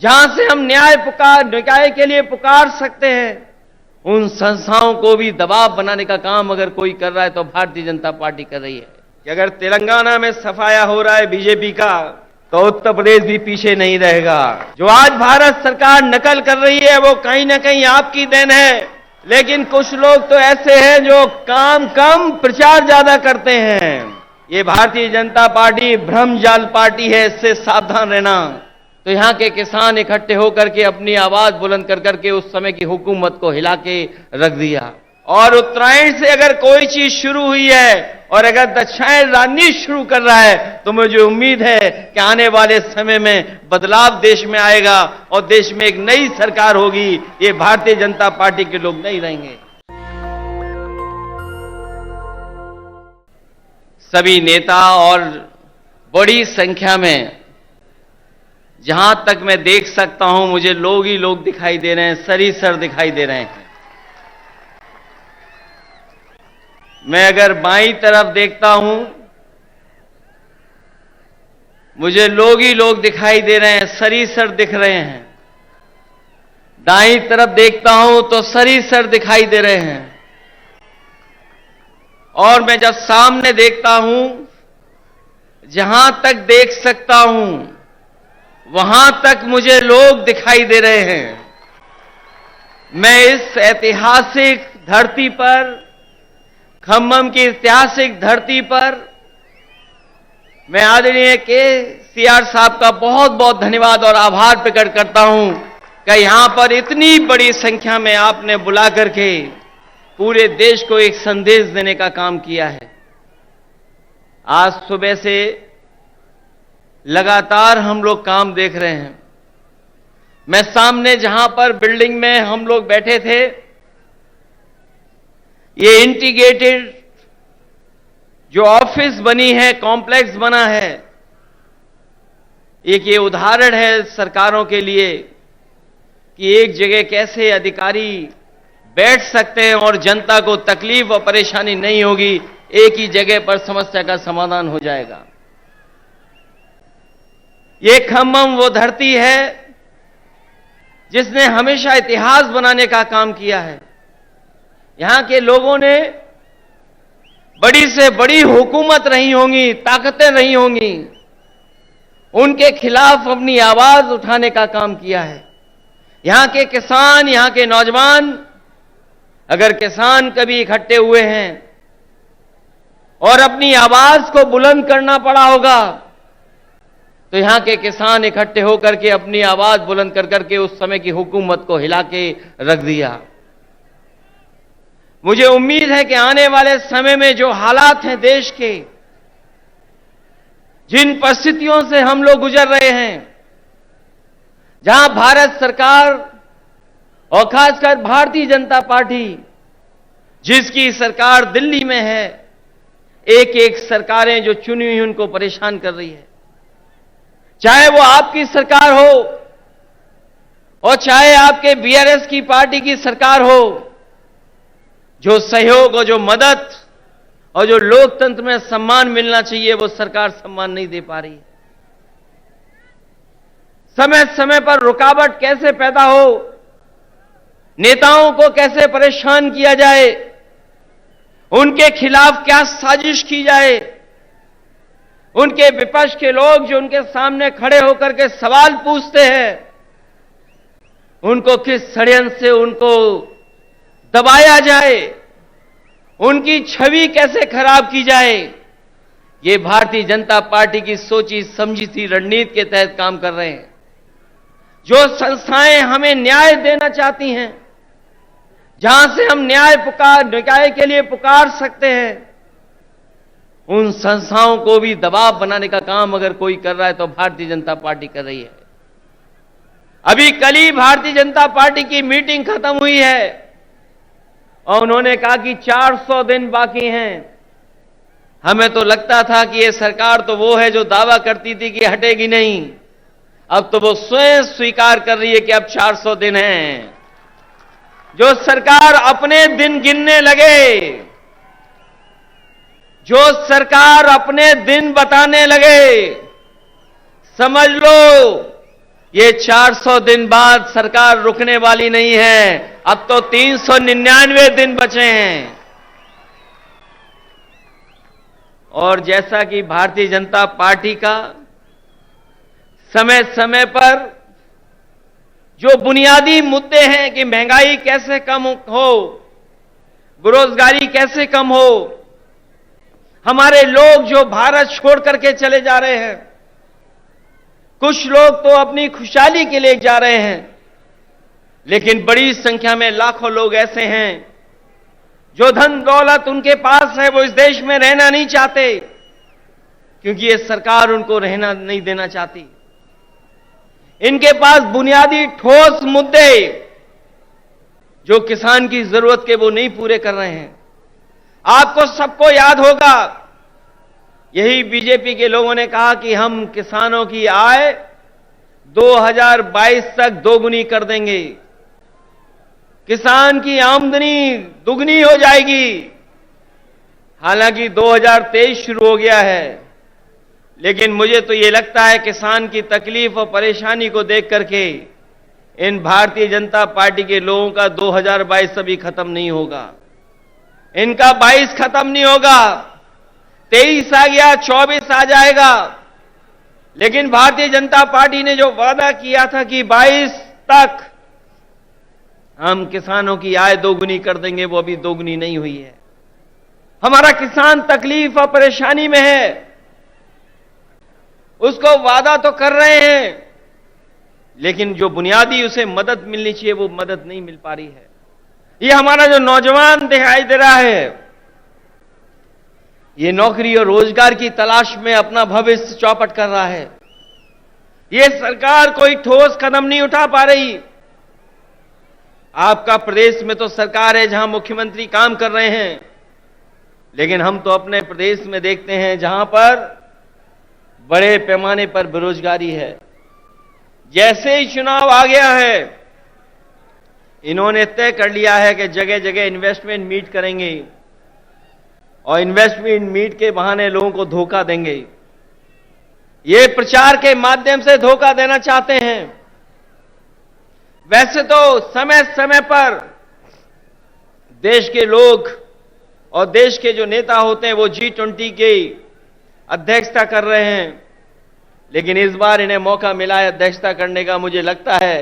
जहां से हम न्याय के लिए पुकार सकते हैं, उन संस्थाओं को भी दबाव बनाने का काम अगर कोई कर रहा है तो भारतीय जनता पार्टी कर रही है। कि अगर तेलंगाना में सफाया हो रहा है बीजेपी का, तो उत्तर प्रदेश भी पीछे नहीं रहेगा। जो आज भारत सरकार नकल कर रही है वो कहीं ना कहीं आपकी देन है, लेकिन कुछ लोग तो ऐसे हैं जो काम कम प्रचार ज्यादा करते हैं। ये भारतीय जनता पार्टी भ्रमजाल पार्टी है, इससे सावधान रहना। तो यहां के किसान इकट्ठे होकर के अपनी आवाज बुलंद कर करके उस समय की हुकूमत को हिला के रख दिया। और उत्तरायण से अगर कोई चीज शुरू हुई है और अगर दक्षिणायन राजनीति शुरू कर रहा है, तो मुझे उम्मीद है कि आने वाले समय में बदलाव देश में आएगा और देश में एक नई सरकार होगी। ये भारतीय जनता पार्टी के लोग नहीं रहेंगे। सभी नेता और बड़ी संख्या में, जहां तक मैं देख सकता हूं, मुझे लोग ही लोग दिखाई दे रहे हैं, सरीसर दिखाई दे रहे हैं। मैं अगर बाईं तरफ देखता हूं, मुझे लोग ही लोग दिखाई दे रहे हैं, सरीसर दिख रहे हैं। दाईं तरफ देखता हूं तो सरीसर दिखाई दे रहे हैं। और मैं जब सामने देखता हूं, जहां तक देख सकता हूं वहां तक मुझे लोग दिखाई दे रहे हैं। मैं इस ऐतिहासिक धरती पर, खम्मम की ऐतिहासिक धरती पर, मैं आदरणीय केसीआर साहब का बहुत बहुत धन्यवाद और आभार प्रकट करता हूं कि यहां पर इतनी बड़ी संख्या में आपने बुला करके पूरे देश को एक संदेश देने का काम किया है। आज सुबह से लगातार हम लोग काम देख रहे हैं। मैं सामने जहां पर बिल्डिंग में हम लोग बैठे थे, ये इंटीग्रेटेड जो ऑफिस बनी है, कॉम्प्लेक्स बना है, एक ये उदाहरण है सरकारों के लिए कि एक जगह कैसे अधिकारी बैठ सकते हैं और जनता को तकलीफ और परेशानी नहीं होगी, एक ही जगह पर समस्या का समाधान हो जाएगा। ये खम्मम वो धरती है जिसने हमेशा इतिहास बनाने का काम किया है। यहां के लोगों ने बड़ी से बड़ी हुकूमत रही होंगी, ताकतें रही होंगी, उनके खिलाफ अपनी आवाज उठाने का काम किया है। यहां के किसान, यहां के नौजवान, अगर किसान कभी इकट्ठे हुए हैं और अपनी आवाज को बुलंद करना पड़ा होगा, तो यहां के किसान इकट्ठे होकर के अपनी आवाज बुलंद कर करके उस समय की हुकूमत को हिला के रख दिया। मुझे उम्मीद है कि आने वाले समय में जो हालात हैं देश के, जिन परिस्थितियों से हम लोग गुजर रहे हैं, जहां भारत सरकार और खासकर भारतीय जनता पार्टी, जिसकी सरकार दिल्ली में है, एक एक सरकारें जो चुनी हुई उनको परेशान कर रही है। चाहे वो आपकी सरकार हो और चाहे आपके बीआरएस की पार्टी की सरकार हो, जो सहयोग और जो मदद और जो लोकतंत्र में सम्मान मिलना चाहिए वो सरकार सम्मान नहीं दे पा रही। समय समय पर रुकावट कैसे पैदा हो, नेताओं को कैसे परेशान किया जाए, उनके खिलाफ क्या साजिश की जाए, उनके विपक्ष के लोग जो उनके सामने खड़े होकर के सवाल पूछते हैं, उनको किस षड्यंत्र से उनको दबाया जाए, उनकी छवि कैसे खराब की जाए, ये भारतीय जनता पार्टी की सोची समझी सी रणनीति के तहत काम कर रहे हैं। जो संस्थाएं हमें न्याय देना चाहती हैं, जहां से हम न्याय के लिए पुकार सकते हैं, उन संस्थाओं को भी दबाव बनाने का काम अगर कोई कर रहा है तो भारतीय जनता पार्टी कर रही है। अभी कल ही भारतीय जनता पार्टी की मीटिंग खत्म हुई है और उन्होंने कहा कि 400 दिन बाकी हैं। हमें तो लगता था कि ये सरकार तो वो है जो दावा करती थी कि हटेगी नहीं, अब तो वो स्वयं स्वीकार कर रही है कि अब 400 दिन हैं। जो सरकार अपने दिन गिनने लगे, जो सरकार अपने दिन बताने लगे, समझ लो ये 400 दिन बाद सरकार रुकने वाली नहीं है। अब तो 399 दिन बचे हैं। और जैसा कि भारतीय जनता पार्टी का समय समय पर जो बुनियादी मुद्दे हैं कि महंगाई कैसे कम हो, बेरोजगारी कैसे कम हो, हमारे लोग जो भारत छोड़ करके चले जा रहे हैं, कुछ लोग तो अपनी खुशहाली के लिए जा रहे हैं, लेकिन बड़ी संख्या में लाखों लोग ऐसे हैं जो धन दौलत उनके पास है, वो इस देश में रहना नहीं चाहते, क्योंकि ये सरकार उनको रहना नहीं देना चाहती। इनके पास बुनियादी ठोस मुद्दे जो किसान की जरूरत के वो नहीं पूरे कर रहे हैं। आपको सबको याद होगा, यही बीजेपी के लोगों ने कहा कि हम किसानों की आय 2022 तक दोगुनी कर देंगे, किसान की आमदनी दुगनी हो जाएगी। हालांकि 2023 शुरू हो गया है, लेकिन मुझे तो ये लगता है किसान की तकलीफ और परेशानी को देख करके इन भारतीय जनता पार्टी के लोगों का 2022 अभी खत्म नहीं होगा, इनका 22 खत्म नहीं होगा, 23 आ गया, 24 आ जाएगा। लेकिन भारतीय जनता पार्टी ने जो वादा किया था कि 22 तक हम किसानों की आय दोगुनी कर देंगे, वो अभी दोगुनी नहीं हुई है। हमारा किसान तकलीफ और परेशानी में है, उसको वादा तो कर रहे हैं, लेकिन जो बुनियादी उसे मदद मिलनी चाहिए वो मदद नहीं मिल पा रही है। ये हमारा जो नौजवान दिखाई दे रहा है, ये नौकरी और रोजगार की तलाश में अपना भविष्य चौपट कर रहा है। ये सरकार कोई ठोस कदम नहीं उठा पा रही। आपका प्रदेश में तो सरकार है जहां मुख्यमंत्री काम कर रहे हैं, लेकिन हम तो अपने प्रदेश में देखते हैं जहां पर बड़े पैमाने पर बेरोजगारी है। जैसे ही चुनाव आ गया है, इन्होंने तय कर लिया है कि जगह जगह इन्वेस्टमेंट मीट करेंगे और इन्वेस्टमेंट मीट के बहाने लोगों को धोखा देंगे। ये प्रचार के माध्यम से धोखा देना चाहते हैं। वैसे तो समय समय पर देश के लोग और देश के जो नेता होते हैं वो G20 की अध्यक्षता कर रहे हैं, लेकिन इस बार इन्हें मौका मिला है अध्यक्षता करने का। मुझे लगता है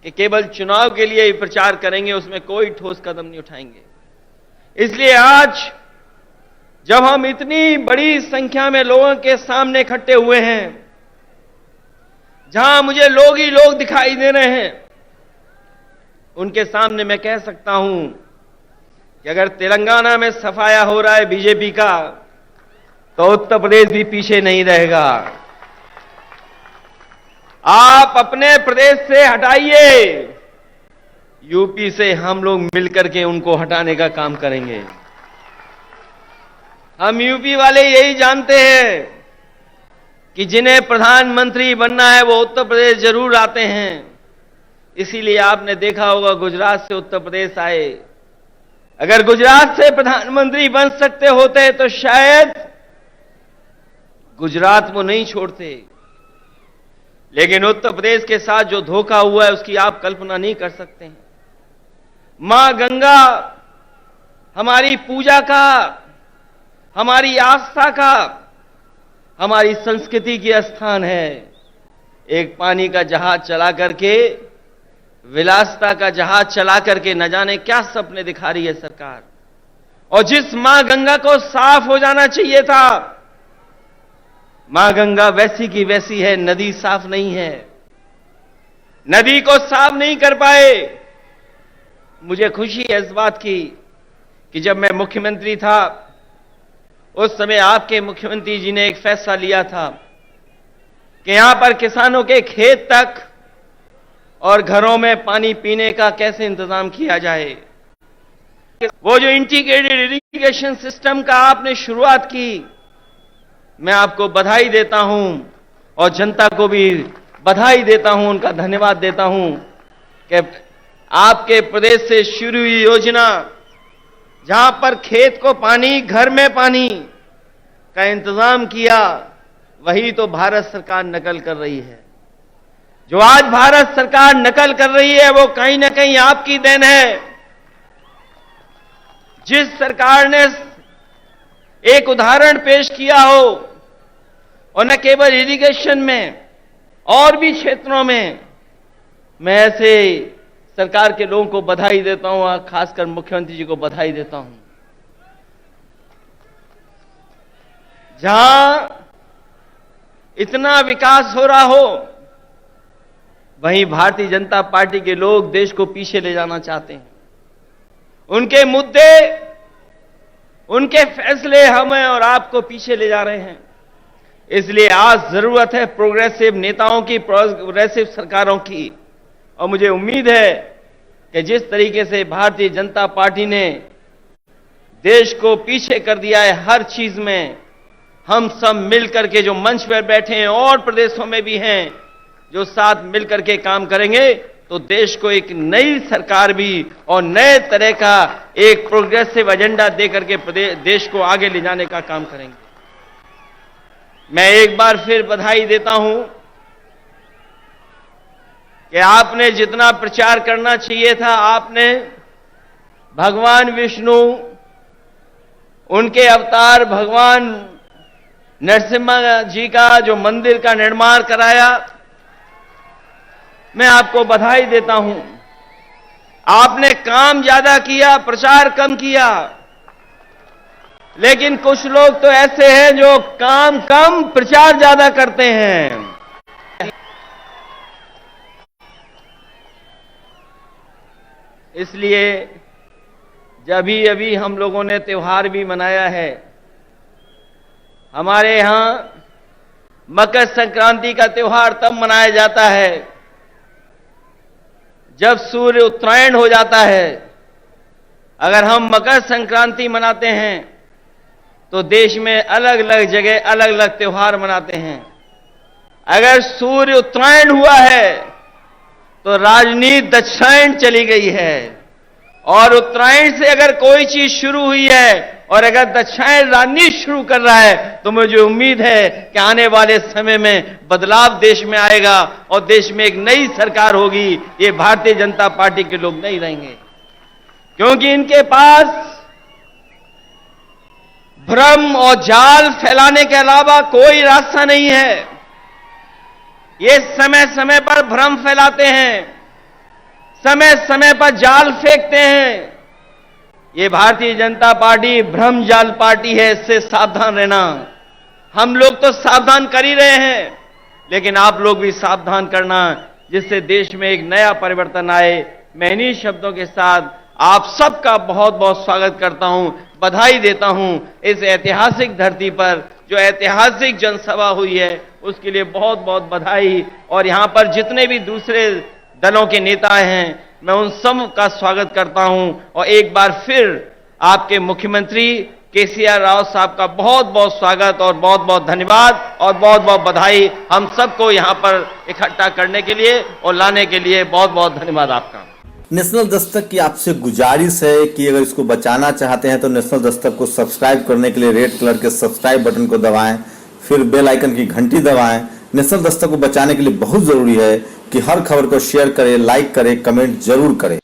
कि केवल चुनाव के लिए ही प्रचार करेंगे, उसमें कोई ठोस कदम नहीं उठाएंगे। इसलिए आज जब हम इतनी बड़ी संख्या में लोगों के सामने इकट्ठे हुए हैं, जहां मुझे लोग ही लोग दिखाई दे रहे हैं, उनके सामने मैं कह सकता हूं कि अगर तेलंगाना में सफाया हो रहा है बीजेपी का, तो उत्तर प्रदेश भी पीछे नहीं रहेगा। आप अपने प्रदेश से हटाइए, यूपी से हम लोग मिलकर के उनको हटाने का काम करेंगे। हम यूपी वाले यही जानते हैं कि जिन्हें प्रधानमंत्री बनना है वो उत्तर प्रदेश जरूर आते हैं। इसीलिए आपने देखा होगा गुजरात से उत्तर प्रदेश आए। अगर गुजरात से प्रधानमंत्री बन सकते होते तो शायद गुजरात वो नहीं छोड़ते, लेकिन उत्तर प्रदेश के साथ जो धोखा हुआ है उसकी आप कल्पना नहीं कर सकते हैं। मां गंगा हमारी पूजा का, हमारी आस्था का, हमारी संस्कृति की स्थान है। एक पानी का जहाज चला करके, विलासिता का जहाज चला करके न जाने क्या सपने दिखा रही है सरकार। और जिस मां गंगा को साफ हो जाना चाहिए था, मां गंगा वैसी की वैसी है, नदी साफ नहीं है, नदी को साफ नहीं कर पाए। मुझे खुशी है इस बात की कि जब मैं मुख्यमंत्री था उस समय आपके मुख्यमंत्री जी ने एक फैसला लिया था कि यहां पर किसानों के खेत तक और घरों में पानी पीने का कैसे इंतजाम किया जाए। वो जो इंटीग्रेटेड इरिगेशन सिस्टम का आपने शुरुआत की, मैं आपको बधाई देता हूं और जनता को भी बधाई देता हूं, उनका धन्यवाद देता हूं कि आपके प्रदेश से शुरू हुई योजना जहां पर खेत को पानी, घर में पानी का इंतजाम किया, वही तो भारत सरकार नकल कर रही है। जो आज भारत सरकार नकल कर रही है वो कहीं ना कहीं आपकी देन है। जिस सरकार ने एक उदाहरण पेश किया हो, और न केवल इरिगेशन में और भी क्षेत्रों में, मैं ऐसे सरकार के लोगों को बधाई देता हूं और खासकर मुख्यमंत्री जी को बधाई देता हूं। जहां इतना विकास हो रहा हो, वहीं भारतीय जनता पार्टी के लोग देश को पीछे ले जाना चाहते हैं। उनके मुद्दे, उनके फैसले हमें और आपको पीछे ले जा रहे हैं। इसलिए आज जरूरत है प्रोग्रेसिव नेताओं की, प्रोग्रेसिव सरकारों की। और मुझे उम्मीद है कि जिस तरीके से भारतीय जनता पार्टी ने देश को पीछे कर दिया है हर चीज में, हम सब मिलकर के जो मंच पर बैठे हैं और प्रदेशों में भी हैं, जो साथ मिलकर के काम करेंगे तो देश को एक नई सरकार भी और नए तरह का एक प्रोग्रेसिव एजेंडा देकर के देश को आगे ले जाने का काम करेंगे। मैं एक बार फिर बधाई देता हूं कि आपने जितना प्रचार करना चाहिए था, आपने भगवान विष्णु, उनके अवतार भगवान नरसिम्हा जी का जो मंदिर का निर्माण कराया, मैं आपको बधाई देता हूं। आपने काम ज्यादा किया, प्रचार कम किया, लेकिन कुछ लोग तो ऐसे हैं जो काम कम प्रचार ज्यादा करते हैं। इसलिए जब अभी हम लोगों ने त्योहार भी मनाया है, हमारे यहां मकर संक्रांति का त्योहार तब मनाया जाता है जब सूर्य उत्तरायण हो जाता है। अगर हम मकर संक्रांति मनाते हैं तो देश में अलग अलग जगह अलग अलग त्योहार मनाते हैं। अगर सूर्य उत्तरायण हुआ है तो राजनीति दक्षिणायन चली गई है, और उत्तरायण से अगर कोई चीज शुरू हुई है और अगर दक्षिणायन राजनीति शुरू कर रहा है तो मुझे उम्मीद है कि आने वाले समय में बदलाव देश में आएगा और देश में एक नई सरकार होगी। ये भारतीय जनता पार्टी के लोग नहीं रहेंगे, क्योंकि इनके पास भ्रम और जाल फैलाने के अलावा कोई रास्ता नहीं है। ये समय समय पर भ्रम फैलाते हैं, समय समय पर जाल फेंकते हैं। ये भारतीय जनता पार्टी भ्रम जाल पार्टी है, इससे सावधान रहना। हम लोग तो सावधान कर ही रहे हैं, लेकिन आप लोग भी सावधान करना, जिससे देश में एक नया परिवर्तन आए। मैं इन्हीं शब्दों के साथ आप सबका बहुत बहुत स्वागत करता हूं, बधाई देता हूं। इस ऐतिहासिक धरती पर जो ऐतिहासिक जनसभा हुई है उसके लिए बहुत बहुत बधाई। और यहां पर जितने भी दूसरे दलों के नेता हैं, मैं उन सब का स्वागत करता हूं। और एक बार फिर आपके मुख्यमंत्री केसीआर राव साहब का बहुत बहुत स्वागत और बहुत बहुत धन्यवाद और बहुत बहुत बधाई हम सबको यहां पर इकट्ठा करने के लिए और लाने के लिए। बहुत बहुत धन्यवाद आपका। नेशनल दस्तक की आपसे गुजारिश है कि अगर इसको बचाना चाहते हैं तो नेशनल दस्तक को सब्सक्राइब करने के लिए रेड कलर के सब्सक्राइब बटन को दबाएं, फिर बेल आइकन की घंटी दबाएं। नेशनल दस्तक को बचाने के लिए बहुत जरूरी है कि हर खबर को शेयर करें, लाइक करें, कमेंट जरूर करें।